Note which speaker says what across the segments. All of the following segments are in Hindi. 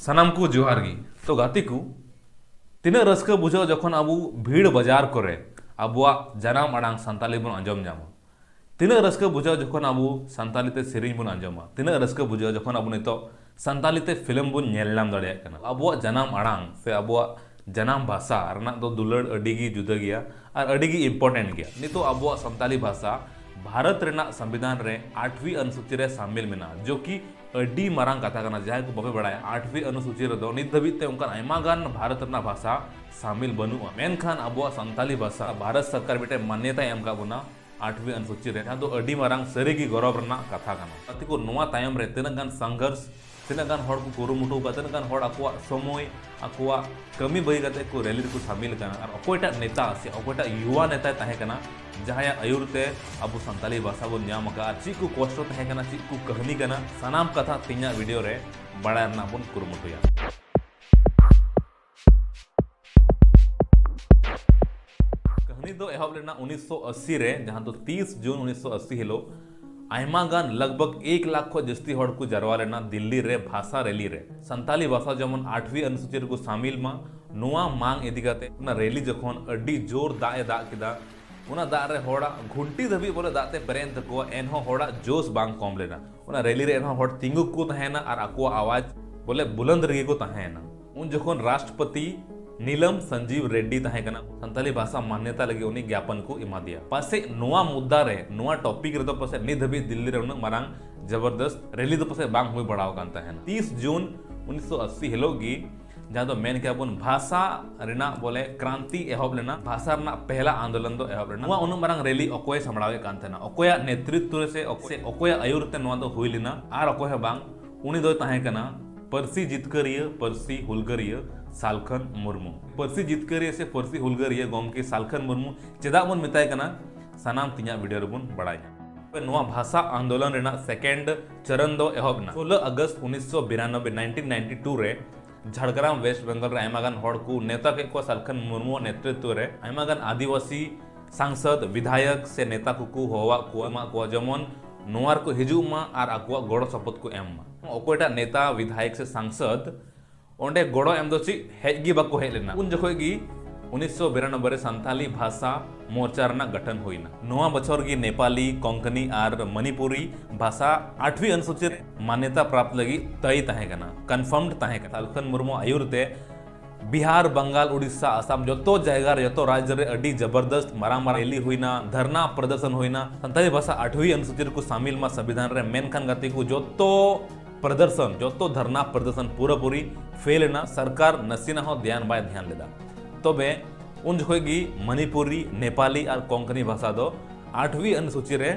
Speaker 1: सनाम को जोहार गी तो गाती को तीना रस्क बुझाव जखन अब भीड़ बाजार करे अबुआ जनाम आड़ांग सानताली बन आंजम जामा तीना रस्क बुझाव जखन अब सानताली ते सेरिंग बन आंजमा तीना रस्क बुझाव जखन अब नितो सानताली ते फिल्म बन नेल नाम दाड़े कना अबुआ जनाम आड़ांग से अबुआ जनाम भाषा रना दो दुलड़ अडिगी जुदा गया और अडिगी इम्पोर्टेंट गया नितो अबुआ सानताली भाषा भारत रेना संविधान रे 8वीं अनुसूची रे शामिल मेना जो कि अड्डी मारांग कथा करना जहाँ को बापे बड़ा 8वीं अनुसूची रे दो नित धबित ते उनका आयमा गान भारत रेना भाषा शामिल बनुआ मेनखान अबुआ सानताली भाषा भारत सरकार बेटे मान्यता एम का बुना 8वीं अनुसूची रे जहाँ दो अड्डी मारांग सरीगी गौरव रेना कथा करना अति को नोआ तायम रे तिना गान संघर्ष तिना गान हड़ को कुरुमुटु का तिना गान हड़ अकुआ समय अकुआ कमी बही कते को रैली को शामिल करना और अकोयटा नेता से अकोयटा युवा नेता तहे करना जहाँ आयुरते अब सानताली भाषा बन नाम का ची को कष्ट तहे करना ची को कहानी करना सानाम कथा तीना वीडियो रे बड़ा रना बन कुरुमुटुया कहानी दो एहब लेना 1980 रे जहाँ तो 30 जून 1980 हिलो आयमा गान लगभग 1 लाख को जस्ती हड़ को जरवा लेना दिल्ली रे भाषा रैली रे सानताली भाषा जमन 8वीं अनुसूची को शामिल मा नुआ मांग इदी काते उना रैली जखन अड्डी जोर दाए दा किदा उना दा रे होड़ा घुंटी धबी बोले दाते परेंत को एनहो होड़ा जोश बांग कम लेना उना रैली रे एनहो हड़ तिंगु को तहेना और आको आवाज बोले बुलंद रही को तहेना उन जखन राष्ट्रपति नीलम संजीव रेड्डी तहे कना सानताली भाषा मान्यता लगे उनी ज्ञापन को इमा दिया पासे नोआ मुद्दा रे नोआ टॉपिक रे तो पासे नित धबी दिल्ली रे उन मारांग जबरदस्त रैली तो पासे बांग हुई बढ़ाव कान तहेना 30 जून 1980 हिलोगी जहाँ तो मेन क्या बुन भाषा रेना बोले क्रांति एहब लेना भाषा रेना पहला आंदोलन दो एहब लेना नोआ उन मारांग रैली अकोय संभळावे कान तहेना अकोया नेतृत्व से अकोया आयुरते नोआ दो हुई लेना आर अकोय बांग उनी दो तहे कना परसी जितकरिय परसी हुलगरिय सालखन मुर्मू परसी जितकरिय से परसी हुलगरिय गोमके सालखन मुर्मू चेदा बन मिताय कना सनाम तिया वीडियो रेबुन बड़ाय नोआ भाषा आंदोलन रेना सेकेंड चरण दो एहब ना 16 अगस्त 1992 1992 रे झाड़ग्राम वेस्ट बंगाल रे आयमागान हड़ को नेता के को सालखन मुर्मू नेतृत्व रे आयमागान आदिवासी सांसद विधायक से नेता को होवा को जमन नोआर को हिजुमा और आकुआ गड़ सपद को एम अकोयटा नेता विधायक से सांसद ओंडे गड़ो एम दो ची हेगी बाको हेज लेना उन जखोय गी 1992 रे सानताली भाषा मोर्चा रना गठन होइना नोआ बछर गी नेपाली कोंकणी और मणिपुरी भाषा 8वीं अनुसूची मान्यता प्राप्त लगी तय तहे कना कन्फर्म्ड तहे कना सालखन मुर्मू आयुरते बिहार बंगाल उड़ीसा आसाम जो जगह जो राज्य रे अड्डी जबरदस्त मारा मारा रैली हुईना धरना प्रदर्शन हुईना सानताली भाषा 8वीं अनुसूची को शामिल मा संविधान रे मेनखान गति को जो प्रदर्शन जो धरना प्रदर्शन पूरी फेल ना सरकार नसीना हो ध्यान बाय ध्यान लेदा तबे उन जखोगी मणिपुरी नेपाली और कोंकणी भाषा दो 8वीं अनुसूची रे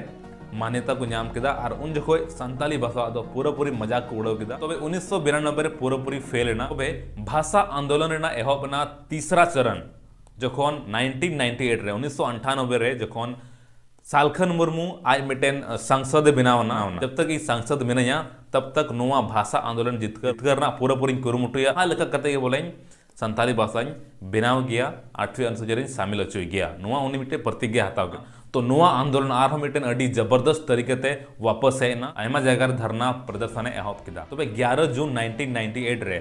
Speaker 1: मान्यता को नाम किदा और उन जखोय सानताली भाषा दो पूरी मजाक को उड़ाव किदा तबे 1992 रे पूरी फेल ना तबे भाषा आंदोलन रेना एहब ना तीसरा चरण जखन 1998 रे 1998 रे जखन सालखन मुर्मू आज मिटेन संसद बनावना जब तक इस संसद मिनया तब तक नोआ भाषा आंदोलन जितकरना पूरी कुरुमुटुया आ लेका कते बोले सानताली भाषा बनाव गया 8वीं अनुसूची रे शामिल होचोय गया नोआ उनी मिटे प्रतिज्ञा हताव गया तो नोआ आंदोलन आर मिटेन अडी जबरदस्त तरीके ते वापस है ना आयमा जगह धरना प्रदर्शन एहब किदा तबे 11 जून 1998 रे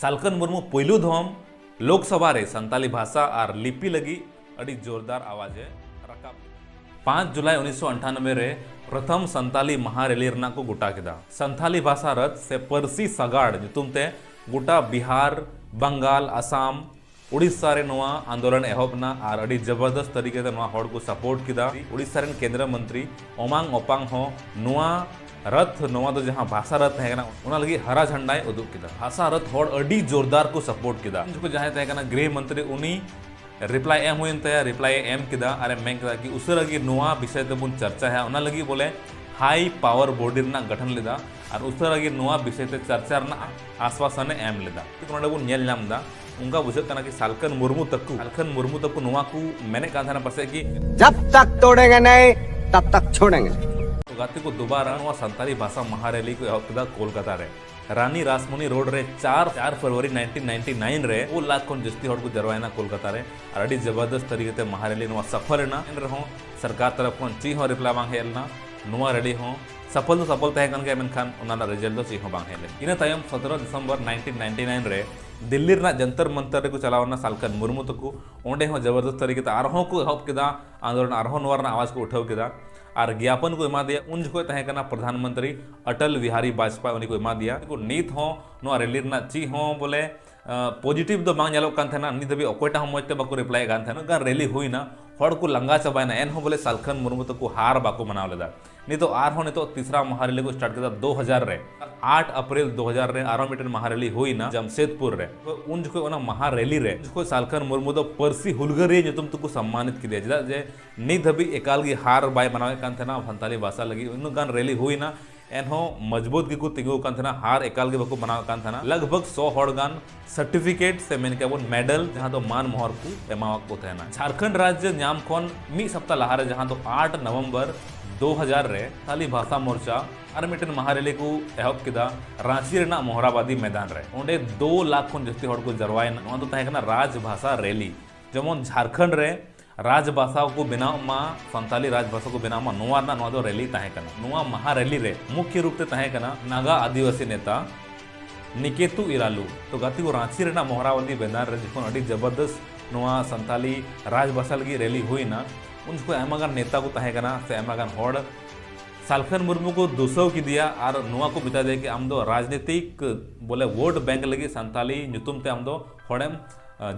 Speaker 1: सालखन मुर्मू पहिलू धम लोकसभा रे सानताली भाषा और लिपि लगी अडी जोरदार आवाज रकाब 5 जुलाई 1998 रे प्रथम सानताली महारैली रना को गुटा किदा सानताली भाषा रथ से परसी सगाड़ तुम ते गुटा बिहार बंगाल असम उड़ीसा रे नोआ आंदोलन एहबना और अड़ी जबरदस्त तरीके से नोआ हड़ को सपोर्ट किदा उड़ीसा रे केंद्र मंत्री ओमांग ओपांग हो नोआ रथ नोआ दो जहां भाषा रथ है ना उना लगी हरा झंडा उदुक किदा भाषा रथ हड़ अड़ी जोरदार को सपोर्ट किदा जो जहां तय कना गृह मंत्री उनी रिप्लाई एम हुई तया रिप्लाई एम किदा अरे मैं किदा कि उसर लगी नोआ विषय ते बुन चर्चा है उना लगी बोले हाई पावर बॉडी रना गठन लेदा और उसर लगी नोआ विषय ते चर्चा रना आश्वासन एम लेदा तो नोडे बुन नेल नाम दा उनका बुझत कना कि सालखन मुर्मू तक नोआ को मैंने कहा था ना परसे कि
Speaker 2: जब तक तोड़ेंगे नहीं तब तक छोड़ेंगे
Speaker 1: तो गाती को दोबारा नोआ सानताली भाषा महारैली को एहब कोलकाता रे रानी रासमुनी रोड रे 4 फरवरी 1999 रे 2 लाख खन जस्ती हड़ को जरवायना कोलकाता रे और अड़ी जबरदस्त तरीके ते महारैली नोआ सफल ना रहो सरकार तरफ खन ची हो रिप्लाई मांग हेलना नोआ रैली हो सफल तो सफल तहे कन गया मेनखान उना रिजल्ट तो चीज बांग हेले इना तायम 17 दिसंबर 1999 रे दिल्ली रे जंतर मंतर रे को चलावना सालकन मुर्मू तको ओंडे हो जबरदस्त तरीके ते आरहों को एहब केदा आंदोलन आरहों नवर आवाज को उठाव केदा और ज्ञापन को एमा दिया उन जो तहे कना प्रधानमंत्री अटल बिहारी वाजपेयी उनी को एमा दिया को नीत हो नो रैली ना ची हो बोले पॉजिटिव दो बांग ñeloग कान थेना नी दबी अकोयटा हम मजते बाको रिप्लाई कान थेना गान रैली हुईना हड़ को लंगा चबायना एन हो बोले सालखन मुर्मू तको हार बाको मनाव लेदा नी तो आर हो ने तो तीसरा महारैली को स्टार्ट केदा 2000 रे 8 अप्रैल 2000 रे आरो मीटर महारैली हुईना जमशेदपुर रे उन जो ओना महारैली रे जो सालखन मुर्मू दो परसी हुलगरे तुम तुको सम्मानित किदे जदा जे नी दबी एकाल गी हार बाय बनावे कान थेना संताली भाषा लगी उन गान रैली हुईना एनहो मजबूत गिको तिंगो कान थेना हार एकाल गे बको बनाव कान थेना लगभग 100 हड़ गान सर्टिफिकेट से मेन के मेडल जहां तो मान मोहर को एमावक को थेना झारखंड राज्य नाम खन मी सप्ताह लहा रे जहां तो 8 नवंबर 2000 रे साली भाषा मोर्चा और मिटन महारैली को एहब किदा रांची रेना मोहराबादी मैदान रे ओंडे 2 लाख खन जस्ती हड़ को जरवायना नोआ तो तहे कना राजभाषा रैली जेमन झारखंड रे राजभाषा को बनाव मा संताली राजभाषा को बनाव मा नोआ ना नोआ दो रैली तहे कना नोआ महारैली रे मुख्य रूप से तहे कना नागा आदिवासी नेता निकेतु इरालू तो गाती को रांची रेना मोहराबादी मैदान रे जिखन अडी जबरदस्त नोआ संताली राजभाषा लगी रैली हुई ना उनको एमागान नेता को तहे कना से एमागान हड़ सालखन मुर्मू को दोसव की दिया और नुआ को बिता दे कि आम दो राजनीतिक बोले वोट बैंक लगी संताली नुतुम ते आम दो हड़ेम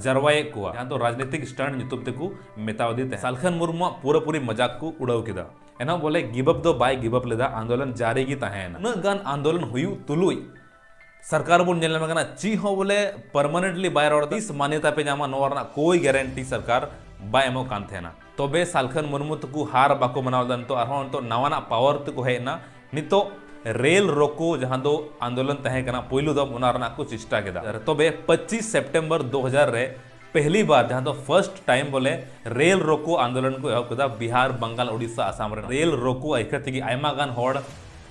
Speaker 1: जरवाए को यहाँ तो राजनीतिक स्टैंड नुतुम ते को मेतावदी ते सालखन मुर्मू पूरा पूरी मजाक को उड़ाव किदा एना बोले गिवअप दो बाय गिवअप लेदा आंदोलन जारी की तहेन न गान आंदोलन हुई तुलुई सरकार बोल नेल में ची हो बोले परमानेंटली बाय रोड इस मान्यता पे जामा नोरना कोई गारंटी सरकार बाय एमो कान थेना तबे सालखन मुर्मू तको हार बाको मनावदन तो आरहों तो नवाना पावर तको हेना नितो रेल रोको जहां दो आंदोलन तहे कना पहिलु दम उनारना को चेष्टा केदा तबे 25 सितंबर 2000 रे पहली बार जहां तो फर्स्ट टाइम बोले रेल रोको आंदोलन को एहब केदा बिहार बंगाल ओडिशा आसाम रे रेल रोको आइखति की आयमा गान हड़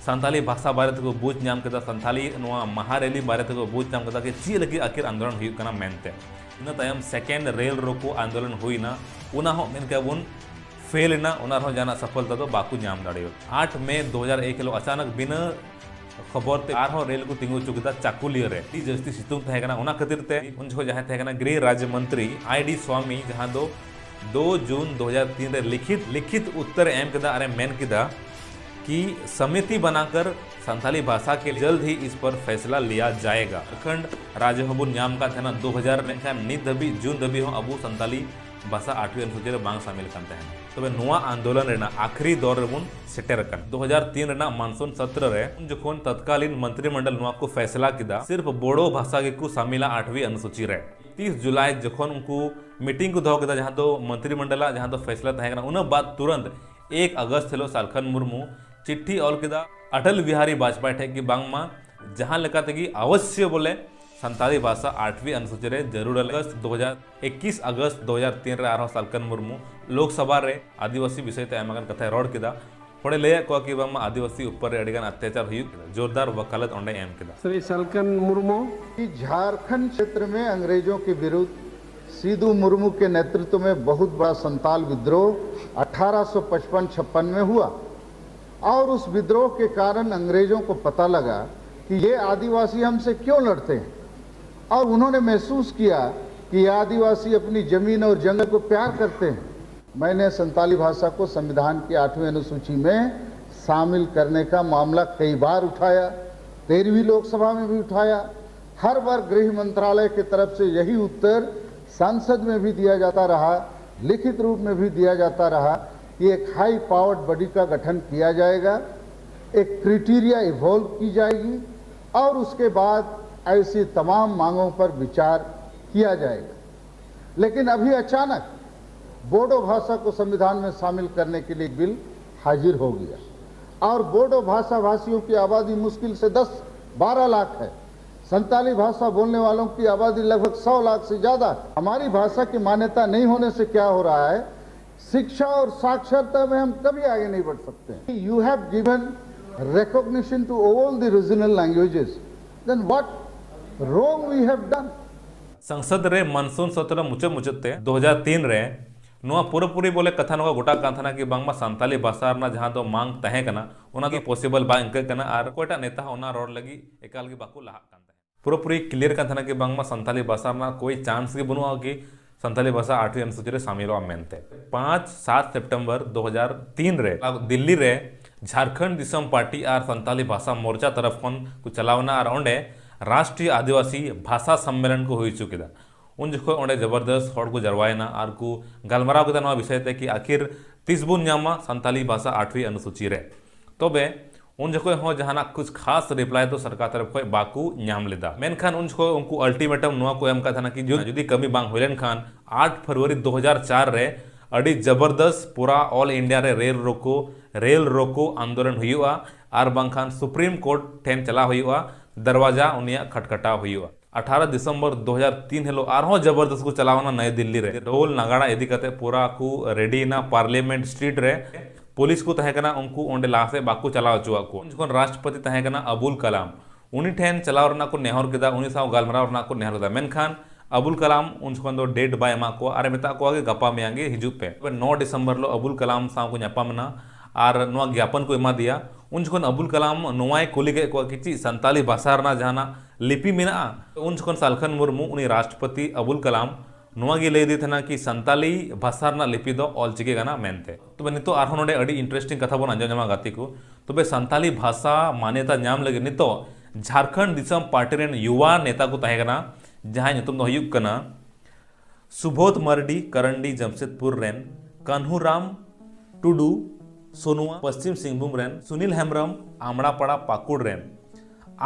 Speaker 1: संताली भाषा बारे को बूझ नाम केदा संताली नोआ महारैली बारे को बूझ नाम केदा कि ची लगी आखिर आंदोलन हुई कना मेनते इन तायम सेकेंड रेल रोको आंदोलन हुईना उना हो मेन के बुन फेल ना उना हो जाना सफलता तो बाकू नाम दाड़ियो 8 मई 2001 लो अचानक बिना खबर ते आर हो रेल को तिंगु चुकदा चाकुलिया रे ती जस्ती सितुंग तहे कना उना खातिर ते उन जो जहां तहे कना गृह राज्य मंत्री आईडी स्वामी जहां दो 2 जून 2003 रे लिखित उत्तर एम केदा अरे मेन केदा कि समिति बनाकर संताली भाषा के जल्द ही इस पर फैसला लिया जाएगा झारखंड राज्य हबुन नाम का थे 2000 में नी दबी जून दबी हो अबू संताली भाषा 8वीं अनुसूची रे बांग शामिल करते हैं तबे नोआ आंदोलन रेना आखिरी दौर रे बुन सेटेर कन 2003 रेना मानसून सत्र रे जखन तत्कालीन मंत्रिमंडल नोआ को फैसला किदा सिर्फ बोडो भाषा के को शामिला 8वीं अनुसूची रे 30 जुलाई जखन उनको मीटिंग को दो केदा जहां तो मंत्रिमंडल जहां तो फैसला तहे कना उन बाद तुरंत 1 अगस्त हेलो सालखन मुर्मू चिट्ठी ऑल केदा अटल बिहारी वाजपेयी ठे की बांगमा जहां लेकाते की अवश्य बोले संताली भाषा 8वीं अनुसूची रे जरूर अगस्त 21 अगस्त 2003 रे आरो सालखन मुर्मू लोकसभा रे आदिवासी विषय ते एमगन कथा रोड केदा थोड़े ले को कि बांगमा आदिवासी ऊपर रे अडिगन अत्याचार हुई जोरदार वकालत ओंडे एम केदा
Speaker 3: श्री सालखन मुर्मू
Speaker 4: झारखंड क्षेत्र में अंग्रेजों के विरुद्ध सिदू मुर्मू के नेतृत्व में बहुत बड़ा संताल विद्रोह 1855-56 में हुआ और उस विद्रोह के कारण अंग्रेजों को पता लगा कि ये आदिवासी हमसे क्यों लड़ते हैं और उन्होंने महसूस किया कि ये आदिवासी अपनी जमीन और जंगल को प्यार करते हैं। मैंने संताली भाषा को संविधान की 8वीं अनुसूची में शामिल करने का मामला कई बार उठाया, 13वीं लोकसभा में भी उठाया। हर बार गृह मंत्रालय की तरफ से यही उत्तर संसद में भी दिया जाता रहा, लिखित रूप में भी दिया जाता रहा कि एक हाई पावर्ड बॉडी का गठन किया जाएगा, एक क्राइटेरिया इवॉल्व की जाएगी और उसके बाद ऐसी तमाम मांगों पर विचार किया जाएगा। लेकिन अभी अचानक बोडो भाषा को संविधान में शामिल करने के लिए बिल हाजिर हो गया और बोडो भाषा भाषियों की आबादी मुश्किल से 10-12 लाख है। संताली भाषा बोलने वालों की आबादी लगभग 100 लाख से ज्यादा। हमारी भाषा की मान्यता नहीं होने से क्या हो रहा है, शिक्षा और साक्षरता में हम कभी आगे नहीं बढ़ सकते। You have given recognition to all the regional languages, then what wrong we have done?
Speaker 1: संसद रे मानसून सत्र मुचे मुचते 2003 रे नोआ पूरी बोले कथा नोआ गोटा कान थाना कि बांगमा संताली भाषा रना जहां दो मांग तहे कना ओना की पॉसिबल बा इंका कना आर कोटा नेता ओना रोड लगी एकाल की बाकू लाहा कान तहे पूरी क्लियर कान थाना कि बांगमा संताली भाषा रना कोई चांस के बनुआ कि संताली भाषा 8वीं अनुसूची रे शामिल हुआ मेनते 5-7 सितंबर 2003 रे दिल्ली रे झारखंड दिसम पार्टी और संताली भाषा मोर्चा तरफ खन को चलावना और ओंडे राष्ट्रीय आदिवासी भाषा सम्मेलन को हुई चुकीदा उन जो ओंडे जबरदस्त हड़ को जरवायना और को गलमाराव केदा नवा विषय ते कि आखिर 30 बुन नामा संताली भाषा 8वीं अनुसूची रे तबे उन जो हो जहाना कुछ खास रिप्लाई तो सरकार तरफ खो बाकू नाम लेदा मेनखान उन जो उनको अल्टीमेटम नवा को एम का था कि जुदी कमी बांग होलन खान 8 फरवरी 2004 रे अड़ी जबरदस्त पूरा ऑल इंडिया रे रेल रोको आंदोलन हुआ और बांखान सुप्रीम कोर्ट ठेन चला हुआ दरवाजा उनिया खटखटा हुआ 18 दिसंबर 2003 हेलो आरहो जबरदस्त को चलावना नई दिल्ली रे ढोल नगाड़ा इदी कते पूरा को रेडी ना पार्लियामेंट स्ट्रीट रे पुलिस को तहकना उनको ओंडे लासे बाकू चलाव चुआ को जोन राष्ट्रपति तहकना अबुल कलाम उनी ठेन चलाव रना को नेहर केदा उनी साव गालमराव रना को नेहर केदा मेनखान अबुल कलाम उन जोन दो डेट बाय मा को अरे मेता को आगे गपा में आगे हिजु पे 9 दिसंबर लो अबुल कलाम साव को न्यापामना और नवा ज्ञापन को एमा दिया उन जोन अबुल कलाम नोवाय कुली के को किची संताली भाषा रना जहाना लिपि मिना उन जोन सालखन मुर्मू उनी राष्ट्रपति अबुल कलाम नोवा गे लई दी थना कि संताली भाषा रना लिपि दो ऑल चिके गाना मेनते तबे नितो आरहो नोडे अडी इंटरेस्टिंग कथा बोन अंजम जमा गाती को तबे संताली भाषा मान्यता नाम लगे नितो झारखंड दिसम पार्टी रेन युवा नेता को तहे कना जहां नितुम दो हुयुक कना सुबोध मर्डी करंडी जमशेदपुर रेन कान्हूराम टुडू सोनुआ पश्चिम सिंहभूम रेन सुनील हेम्ब्रम आमड़ापाड़ा पाकुड़ रेन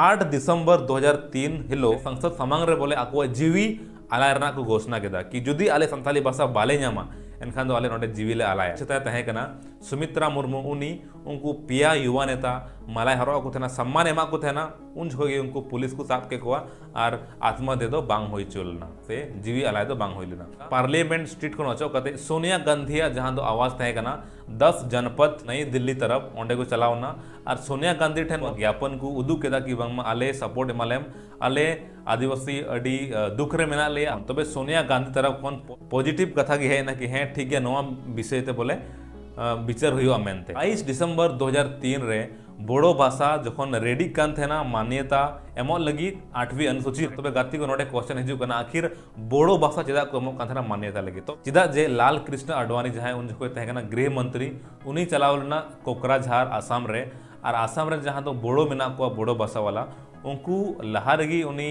Speaker 1: 8 दिसंबर 2003 हिलो संसद समांग रे बोले आको जीवी आलाय रना को घोषणा केदा कि जुदी आले संताली भाषा बाले न्यामा एनखान दो आले नोडे जीवी ले आलाय छता तहे कना सुमित्रा मुर्मू उनी उनको पिया युवा नेता मालाय हरवा को थेना सम्मान एमा को थेना उन जोगे उनको पुलिस को साथ के कोआ और आत्मा दे दो बांग होई चलना से जीवी आलाय दो बांग होई लेना पार्लियामेंट स्ट्रीट को नचो कते सोनिया गांधी जहां दो आवाज तहे कना 10 जनपद नई दिल्ली तरफ ओंडे को चलावना और सोनिया गांधी ठेन ज्ञापन को उदू केदा कि बांग आले सपोर्ट एमालेम आले आदिवासी अडी दुख रे मेना ले तबे सोनिया गांधी तरफ कोन पॉजिटिव कथा गे है ना कि है ठीक है नवा विषय ते बोले विचार हुआ मेनते 22 दिसंबर 2003 रे बोडो भाषा जखन रेडी कान थेना मान्यता एमो लगी 8वीं अनुसूची तबे गाती को नोडे क्वेश्चन हिजु कना आखिर बोडो भाषा चेदा को एमो कान थेना मान्यता लगी तो चेदा जे लाल कृष्ण आडवाणी जहां उन जो तहे कना गृह मंत्री उनी चलावलना कोकराझार आसाम रे और आसाम रे जहां तो बोडो मेना को बोडो भाषा वाला उनको लहारगी उनी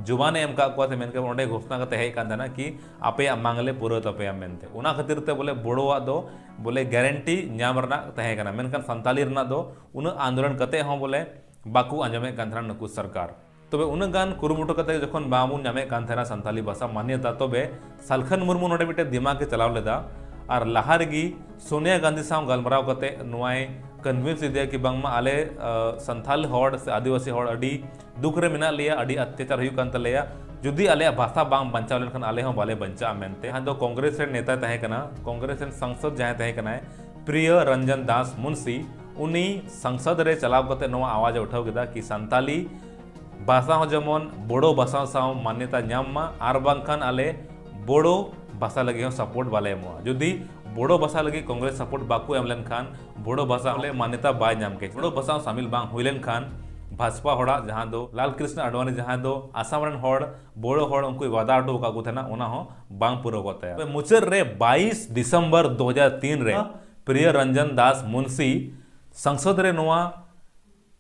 Speaker 1: जुबाने एम का को मेनके ओंडे घोषणा कते है कान कि आपे मांगले पूरा तपे मेनते उना खातिर ते बोले बोडोवा दो बोले गारंटी न्याम रना तहे कना मेनखान संताली रना दो उन आंदोलन कते हो बोले बाकू आंजमे कान नकु सरकार तबे उन गान कुरुमुटो कते जखन बामुन नामे कान थेना संताली भाषा मान्यता तबे सालखन मुर्मू नोडे मिटे दिमाग के चलाव लेदा और लहारगी सोनिया गांधी साव गलमराव कते नुआय कन्विंस दिया कि बांगमा आले संथाल हड़ से आदिवासी हड़ अडी दुख रे मिना लिया अडी अत्याचार हुई कान तलेया जुदी आले भाषा बांग बंचाव लेनखान आले हो बाले बंचा मेनते हां दो कांग्रेस रे नेता तहे कना कांग्रेस रे संसद जहां तहे कना प्रिय रंजन दास मुंशी उनी संसद रे चलाव कते नवा आवाज उठाव केदा कि संताली भाषा हो जमन बोडो भाषा साव मान्यता न्याम आर बांखान आले बोडो भाषा लगे हो सपोर्ट वाले एमवा जुदी बोडो भाषा लगी कांग्रेस सपोर्ट बाकू एमलन खान बोडो भाषा ले मान्यता बाय नाम के बोडो भाषा शामिल बांग हुइलन खान भाजपा हड़ा जहां दो लाल कृष्ण आडवाणी जहां दो आसाम रन हड़ बोडो हड़ उनको वादा अटो का को थेना ओना हो बांग पूरा होता है मुचर रे 22 दिसंबर 2003 रे प्रिय रंजन दास मुंशी संसद रे नोआ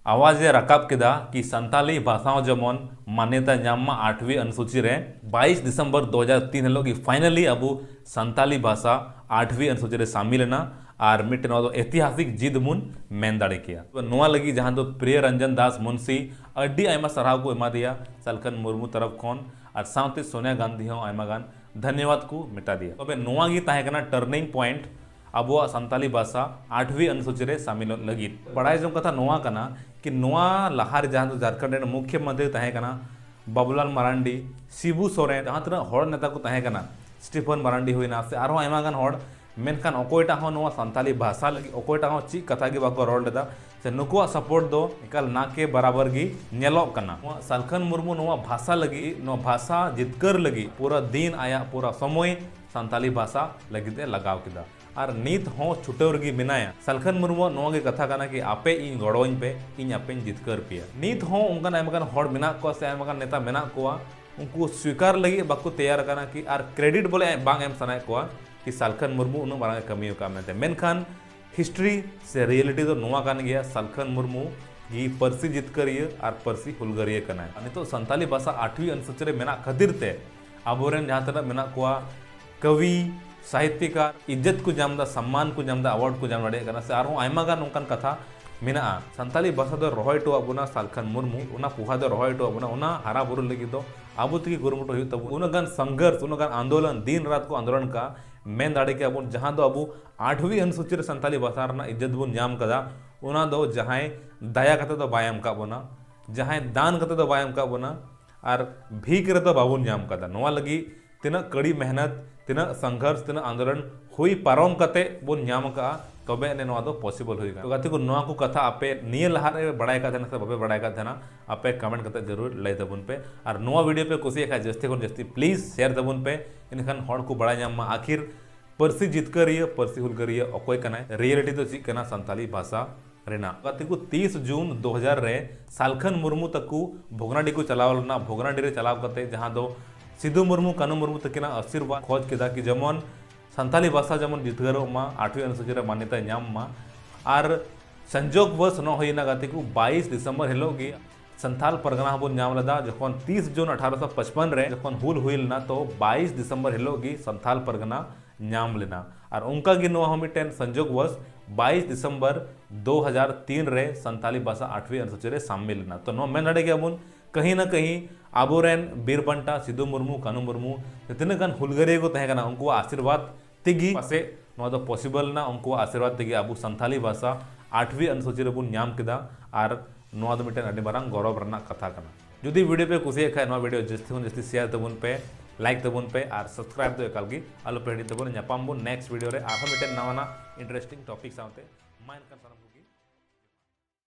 Speaker 1: आवाज रकाब केदा कि संताली भाषाओं जमन मान्यता नाम 8वीं अनुसूची रे 22 दिसंबर 2003 हेलो कि फाइनली अबू संताली भाषा 8वीं अनुसूची रे शामिल ना और मिटे नवा ऐतिहासिक जिद मुन मेन दाड़े किया तो नोआ लगी जहां दो प्रिय रंजन दास मुंशी अड्डी आयमा सराव को एमा दिया सालखन मुर्मू तरफ खन और साथी सोनिया गांधी हो आयमा गान धन्यवाद को मिटा दिया तबे नोआ गी ताहे कना टर्निंग पॉइंट अब संताली भाषा 8वीं अनुसूची रे शामिल लगी बड़ाई जो कथा नोआ कना कि नोआ लहार जहां दो झारखंड मुख्यमंत्री तहे कना बाबूलाल मरांडी शिबू सोरेन जहां तना हड़ नेता को तहे कना स्टीफन मरांडी हुईना से आरो आयमा गान हड़ मेनखान अकोयटा हो नोआ संताली भाषा लगी अकोयटा हो ची कथा गे बाको रोड लेदा से नुकुआ सपोर्ट दो एकाल ना के बराबर गी नेलोक कना सालखन मुर्मू नोआ भाषा लगी नो भाषा जितकर लगी पूरा दिन आया पूरा समय संताली भाषा लगी लगाव किदा और नीत हो छुटेवरगी मिनाया सालखन मुर्मू नोआ के कथा कना कि आपे इन गड़ोइन पे इन आपे जितकर पिया नीत हो उनका आयमागान हड़ मेना को से आयमागान नेता मेना कोआ उनको स्वीकार लगी बाको तैयार करना कि आर क्रेडिट बोले बांग एम सनाय कोआ कि सालखन मुर्मू उन मारा कमी का मेनते मेनखान हिस्ट्री से रियलिटी तो नोआ कान गया सालखन मुर्मू गी परसी जितकरिय और परसी हुलगरिय कना नितो संताली भाषा 8वीं अनुसूची रे मेना खातिर ते आबोरेन जहां तक मेना कोआ कवि साहित्यकार इज्जत को जामदा सम्मान को जामदा अवार्ड को जाम दाड़े कना से आरो आयमा गान उनकान कथा मेना संताली भाषा दो रहोय टो अबुना सालखन मुर्मू उना पुहा दो रहोय टो अबुना उना हरा बुरु लगी दो आबु तकी गुरुमुटो हुई तब उनगान संघर्ष उनगान आंदोलन दिन रात को आंदोलन का मेन दाड़े के अबुन जहां दो अबु 8वीं अनुसूची रे संताली भाषा रना इज्जत बुन जाम कदा उना दो जहां दया कते दो बायम का बोना जहां दान कते दो बायम का बोना और भीख रे दो बाबुन जाम कदा नोआ लगी तिना कड़ी मेहनत तिना संघर्ष तिना आंदोलन हुई पारम कते बुन जाम का तबे ने नोआ दो पॉसिबल हुई तो गाती को नोआ को कथा आपे निये लहा रे बड़ाय का देना से बबे बड़ाय का देना आपे कमेंट करते जरूर लय दबुन पे और नोआ वीडियो पे कुसी खा जस्ती कोन जस्ती प्लीज शेयर दबुन पे इनखान हड़ को बड़ाय जाम आखिर परसी जितकरिय परसी हुलगरिय अकोय कना रियलिटी तो ची कना संताली भाषा रेना गाती को 30 जून 2000 रे सालखन मुर्मू तकु भोगनाडी को चलावलना भोगनाडी रे चलाव कते जहां दो सिद्धू मुर्मू कानू मुर्मू तकिना आशीर्वाद खोज केदा कि जमन संताली भाषा जमन जितगरो मा 8वीं अनुसूची रे मान्यता नाम मा और संजोग बस न होइना गाती को 22 दिसंबर हेलोगी संथाल परगना बन नाम लदा जखन 30 जून 1855 रे जखन हुल हुइल ना तो 22 दिसंबर हेलोगी संथाल परगना नाम लेना और उनका गी नोआ मिटेन संजोग वश 22 दिसंबर 2003 रे संताली भाषा 8वीं अनुसूची रे शामिल लेना तो नो मेन हड़े के अबुन कहीं ना कहीं आबोरेन बीरबंटा सिद्धू मुर्मू कानू मुर्मू तिना गान हुलगरिया को तहेकना उनको आशीर्वाद तिगी पासे नोआ दो पॉसिबल ना उनको आशीर्वाद तिगी आबू संताली भाषा 8वीं अनुसूची रे बुन नाम किदा और नोआ दो मिटेन अडी मारांग गौरव रना कथा कना जुदी वीडियो पे कुसी खाय नोआ वीडियो जस्ती हुन जस्ती शेयर तबुन पे लाइक तबुन पे और सब्सक्राइब तो एकालगी आलो पे तबुन न्यापाम बुन नेक्स्ट वीडियो रे आरो मिटेन नवाना इंटरेस्टिंग टॉपिक साथे माइन कर सारा